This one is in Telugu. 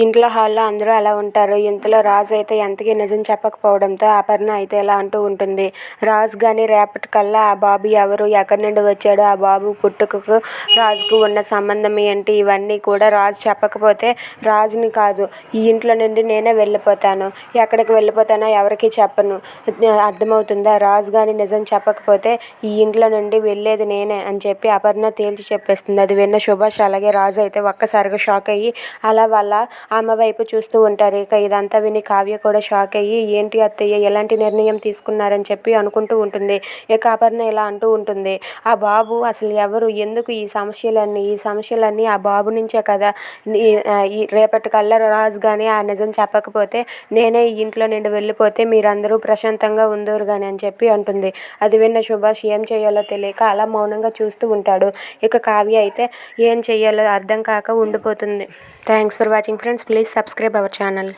ఇంట్లో హాల్లో అందరూ అలా ఉంటారు. ఇంతలో రాజు అయితే ఎంతకీ నిజం చెప్పకపోవడంతో అపర్ణ అయితే ఇలా అంటూ ఉంటుంది. రాజు గాని రేపటికల్లా ఆ బాబు ఎవరు, ఎక్కడి నుండి వచ్చాడు, ఆ బాబు పుట్టుకకు రాజుకు ఉన్న సంబంధం ఏంటి, ఇవన్నీ కూడా రాజు చెప్పకపోతే రాజుని కాదు ఈ ఇంట్లో నుండి నేనే వెళ్ళిపోతాను. ఎక్కడికి వెళ్ళిపోతానో ఎవరికి చెప్పను. అర్థమవుతుందా? రాజు గాని నిజం చెప్పకపోతే ఈ ఇంట్లో నుండి వెళ్ళేది నేనే అని చెప్పి అపర్ణ తేల్చి చెప్పేస్తుంది. అది విన్న సుభాష్ అలాగే రాజు అయితే ఒక్కసారిగా షాక్ అయ్యి అలా వాళ్ళ ఆమె వైపు చూస్తూ ఉంటారు. ఇక ఇదంతా విని కావ్య కూడా షాక్ అయ్యి ఏంటి అత్తయ్య ఎలాంటి నిర్ణయం తీసుకున్నారని చెప్పి అనుకుంటూ ఉంటుంది. ఇక అపర్ణ ఇలా అంటూ ఉంటుంది. ఆ బాబు అసలు ఎవరు, ఎందుకు ఈ సమస్యలన్నీ ఆ బాబు నుంచే కదా. ఈ రేపటికల్లా రాజు కానీ ఆ నిజం చెప్పకపోతే నేనే ఈ ఇంట్లో నుండి వెళ్ళిపోతే మీరందరూ ప్రశాంతంగా ఉందరు కానీ అని చెప్పి అంటుంది. అది విన్న సుభాష్ ఏం చేయాలో తెలియక అలా మౌనంగా చూస్తూ ఉంటాడు. ఇక కావ్య అయితే ఏం చేయాలో అర్థం కాక ఉండిపోతుంది. Thanks for watching friends. Please subscribe our channel.